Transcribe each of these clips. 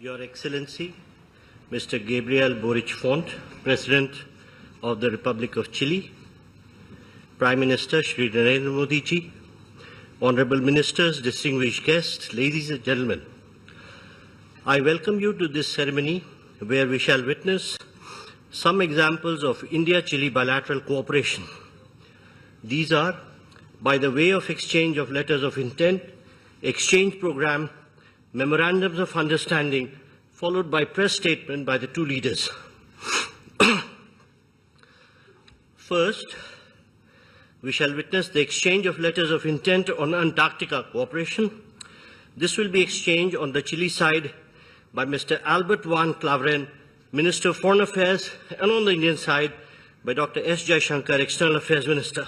Your Excellency, Mr. Gabriel Boric Font, President of the Republic of Chile, Prime Minister Shri Narendra Modi ji, Honorable Ministers, distinguished guests, ladies and gentlemen, I welcome you to this ceremony where we shall witness some examples of India-Chile bilateral cooperation. These are, by the way of exchange of letters of intent, exchange program, memorandums of understanding, followed by press statement by the two leaders. First, we shall witness the exchange of letters of intent on Antarctica cooperation. This will be exchanged on the Chile side by Mr. Albert van Klaveren, Minister of Foreign Affairs, and on the Indian side by Dr. S. Jaishankar, External Affairs Minister.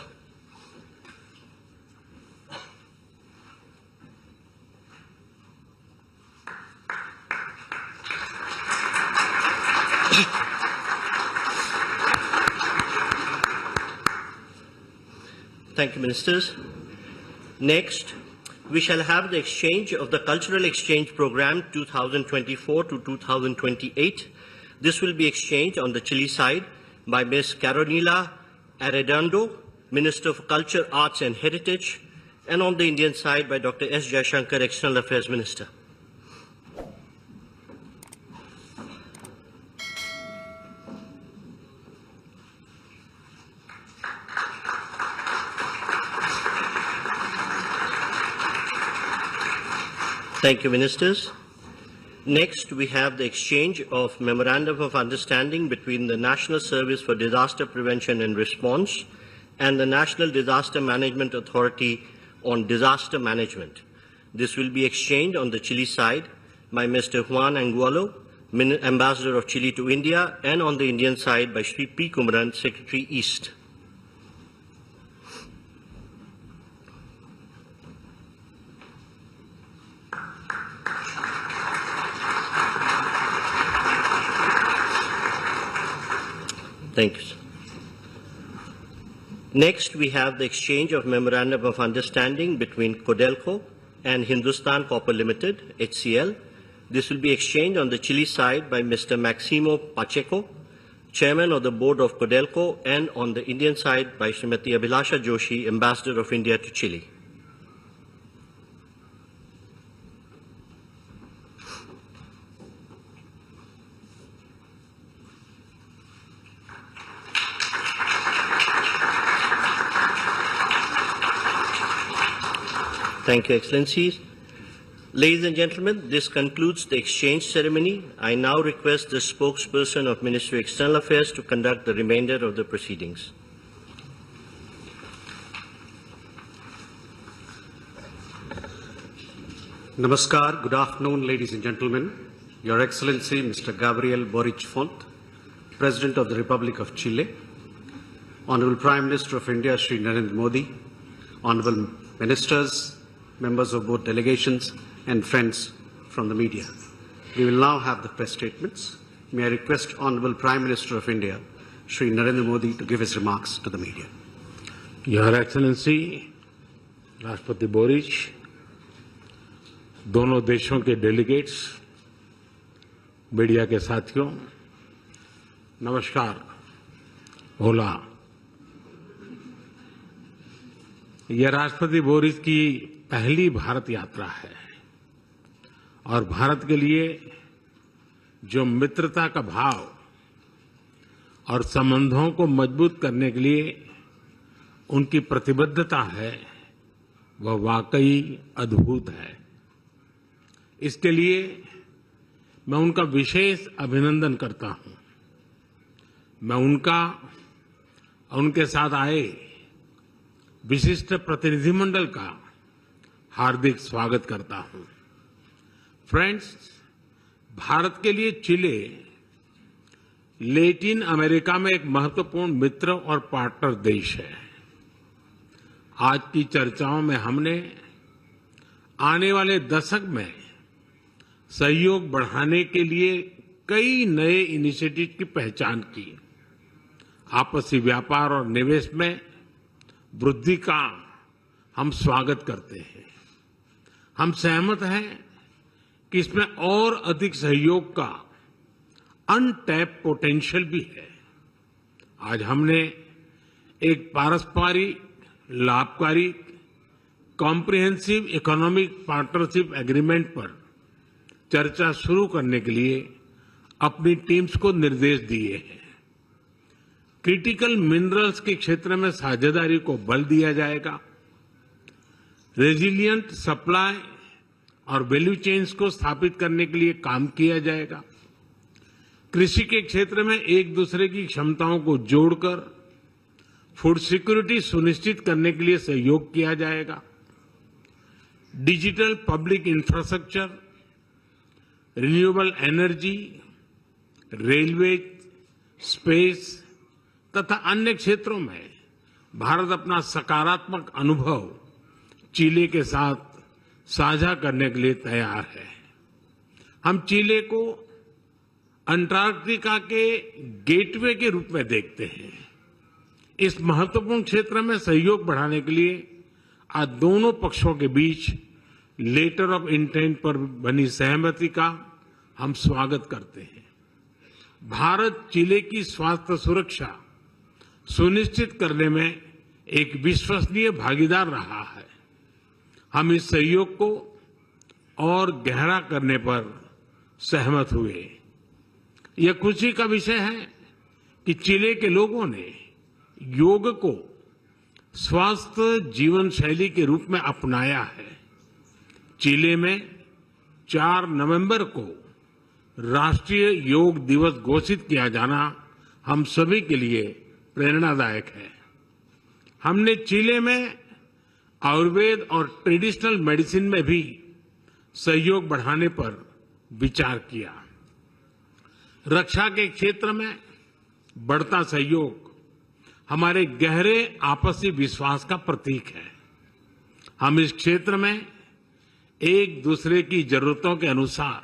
Thank you, Ministers. Next, we shall have the exchange of the Cultural Exchange Program 2024 to 2028. This will be exchanged on the Chile side by Ms. Carolina Arredondo, Minister of Culture, Arts and Heritage, and on the Indian side by Dr. S. Jaishankar, External Affairs Minister. Thank you, Ministers. Next, we have the exchange of Memorandum of Understanding between the National Service for Disaster Prevention and Response and the National Disaster Management Authority on Disaster Management. This will be exchanged on the Chile side by Mr. Juan Angulo, Ambassador of Chile to India, and on the Indian side by Shri P. Kumaran, Secretary East. Thank you, sir. Next, we have the exchange of Memorandum of Understanding between Codelco and Hindustan Copper Limited, HCL. This will be exchanged on the Chile side by Mr. Maximo Pacheco, Chairman of the Board of Codelco, and on the Indian side by Srimati Abhilasha Joshi, Ambassador of India to Chile. Thank you, Excellencies. Ladies and gentlemen, this concludes the exchange ceremony. I now request the spokesperson of Ministry of External Affairs to conduct the remainder of the proceedings. Namaskar, good afternoon, ladies and gentlemen. Your Excellency, Mr. Gabriel Boric Font, President of the Republic of Chile, Honorable Prime Minister of India, Shri Narendra Modi, Honorable Ministers, members of both delegations, and friends from the media. We will now have the press statements. May I request Honorable Prime Minister of India, Shri Narendra Modi, to give his remarks to the media. Your Excellency, राष्ट्रपति बोरिच, दोनों देशों के delegates, media के साथियों, नमस्कार। होला, यह राष्ट्रपति बोरिच की पहली भारत यात्रा है और भारत के लिए जो मित्रता का भाव और संबंधों को मजबूत करने के लिए उनकी प्रतिबद्धता है, वह वाकई अद्भुत है। इसके लिए मैं उनका विशेष अभिनंदन करता हूं। मैं उनका और उनके साथ आए विशिष्ट प्रतिनिधिमंडल का हार्दिक स्वागत करता हूं। फ्रेंड्स, भारत के लिए चिले लैटिन अमेरिका में एक महत्वपूर्ण मित्र और पार्टनर देश है। आज की चर्चाओं में हमने आने वाले दशक में सहयोग बढ़ाने के लिए कई नए इनिशिएटिव की पहचान की। आपसी व्यापार और निवेश में वृद्धि का हम स्वागत करते हैं। हम सहमत हैं कि इसमें और अधिक सहयोग का अनटैप पोटेंशियल भी है। आज हमने एक पारस्परिक लाभकारी कॉम्प्रिहेंसिव इकोनॉमिक पार्टनरशिप एग्रीमेंट पर चर्चा शुरू करने के लिए अपनी टीम्स को निर्देश दिए हैं। क्रिटिकल मिनरल्स के क्षेत्र में साझेदारी को बल दिया जाएगा। रेजिलिएंट सप्लाई और वैल्यू चेन्स को स्थापित करने के लिए काम किया जाएगा। कृषि के क्षेत्र में एक दूसरे की क्षमताओं को जोड़कर फूड सिक्योरिटी सुनिश्चित करने के लिए सहयोग किया जाएगा। Digital public infrastructure, renewable energy, railway, space तथा अन्य क्षेत्रों में भारत अपना सकारात्मक अनुभव चिली के साथ साझा करने के लिए तैयार है। हम चिली को अंटार्कटिका के गेटवे के रूप में देखते हैं। इस महत्वपूर्ण क्षेत्र में सहयोग बढ़ाने के लिए आज दोनों पक्षों के बीच लेटर ऑफ इंटेंट पर बनी सहमति का हम स्वागत करते हैं। भारत चिली की स्वास्थ्य सुरक्षा सुनिश्चित करने में एक विश्वसनीय भागीदार रहा है। हम इस सहयोग को और गहरा करने पर सहमत हुए। यह खुशी का विषय है कि चिली के लोगों ने योग को स्वस्थ जीवन शैली के रूप में अपनाया है। चिली में 4 नवंबर को राष्ट्रीय योग दिवस घोषित किया जाना हम सभी के लिए प्रेरणादायक है। हमने चिली में आयुर्वेद और ट्रेडिशनल मेडिसिन में भी सहयोग बढ़ाने पर विचार किया। रक्षा के क्षेत्र में बढ़ता सहयोग हमारे गहरे आपसी विश्वास का प्रतीक है। हम इस क्षेत्र में एक दूसरे की जरूरतों के अनुसार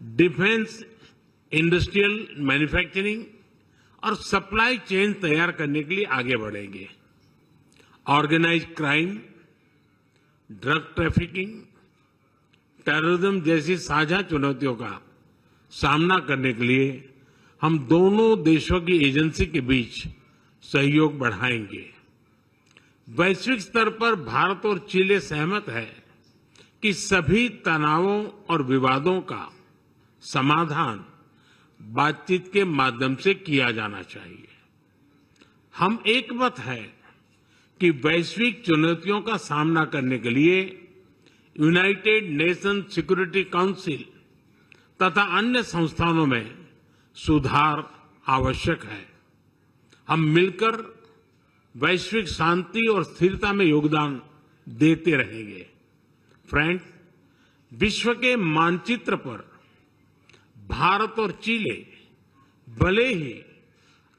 डिफेंस, इंडस्ट्रियल मैन्युफैक्चरिंग और सप्लाई चेन तैयार करने के लिए आगे बढ़ेंगे। Organised crime, drug trafficking, terrorism जैसी साझा चुनौतियों का सामना करने के लिए हम दोनों देशों की एजेंसी के बीच सहयोग बढ़ाएंगे। वैश्विक स्तर पर भारत और चिली सहमत है कि सभी तनावों और विवादों का समाधान बातचीत के माध्यम से किया जाना चाहिए। हम एकमत है कि वैश्विक चुनौतियों का सामना करने के लिए यूनाइटेड नेशन सिक्योरिटी काउंसिल तथा अन्य संस्थानों में सुधार आवश्यक है। हम मिलकर वैश्विक शांति और स्थिरता में योगदान देते रहेंगे। फ्रेंड्स, विश्व के मानचित्र पर भारत और चिली भले ही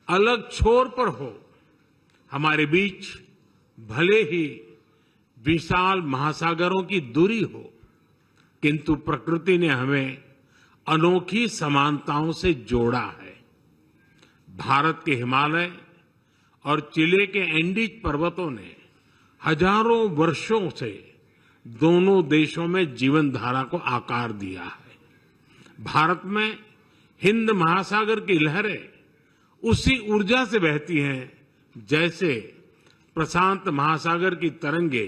अलग छोर पर हो, हमारे बीच भले ही विशाल महासागरों की दूरी हो, किंतु प्रकृति ने हमें अनोखी समानताओं से जोड़ा है। भारत के हिमालय और चिली के एंडीज पर्वतों ने हजारों वर्षों से दोनों देशों में जीवन धारा को आकार दिया है। भारत में हिंद महासागर की लहरें उसी ऊर्जा से बहती हैं जैसे प्रशांत महासागर की तरंगे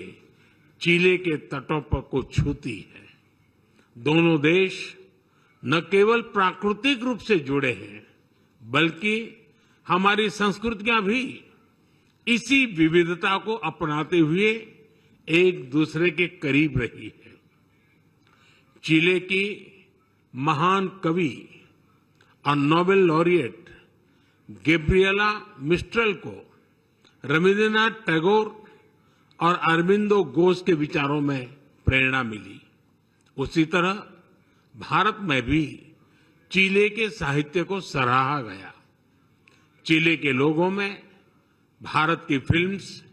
चिली के तटों पर को छूती है। दोनों देश न केवल प्राकृतिक रूप से जुड़े हैं, बल्कि हमारी संस्कृतियां भी इसी विविधता को अपनाते हुए एक दूसरे के करीब रही है। चिली की महान कवि और नोबेल लॉरिएट गैब्रिएला मिस्ट्रेल को रविंद्रनाथ टैगोर और अरबिंदो घोष के विचारों में प्रेरणा मिली। उसी तरह भारत में भी चिली के साहित्य को सराहा गया। चिली के लोगों में भारत की फिल्म्स,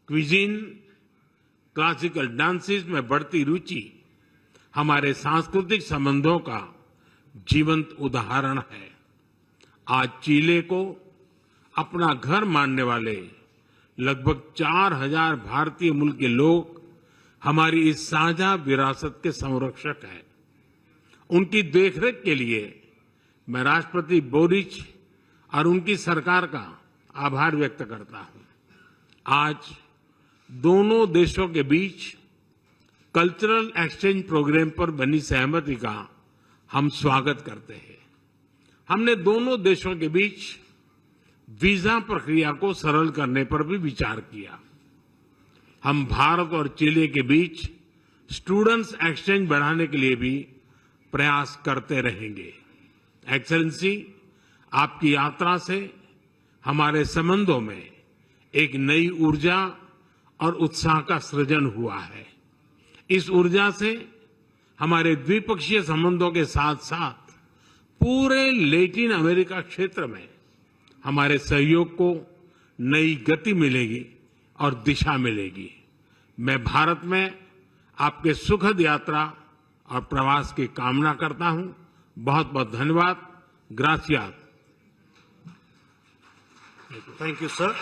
क्विजीन, क्लासिकल डांसेस में बढ़ती रुचि हमारे सांस्कृतिक संबंधों का जीवंत उदाहरण है। आज चिली को अपना घर मानने वाले लगभग 4000 भारतीय मूल के लोग हमारी इस साझा विरासत के संरक्षक हैं। उनकी देखरेख के लिए मैं राष्ट्रपति बोरिच और उनकी सरकार का आभार व्यक्त करता हूं। आज दोनों देशों के बीच कल्चरल एक्सचेंज प्रोग्राम पर बनी सहमति का हम स्वागत करते हैं। हमने दोनों देशों के बीच वीजा प्रक्रिया को सरल करने पर भी विचार किया। हम भारत और चिली के बीच स्टूडेंट्स एक्सचेंज बढ़ाने के लिए भी प्रयास करते रहेंगे। एक्सेलेंसी, आपकी यात्रा से हमारे संबंधों में एक नई ऊर्जा और उत्साह का सृजन हुआ है। इस ऊर्जा से हमारे द्विपक्षीय संबंधों के साथ साथ पूरे लैटिन अमेरिका क्षेत्र में हमारे सहयोग को नई गति मिलेगी और दिशा मिलेगी। मैं भारत में आपके सुखद यात्रा और प्रवास की कामना करता हूं। बहुत बहुत धन्यवाद। ग्रासियास। Thank you, sir.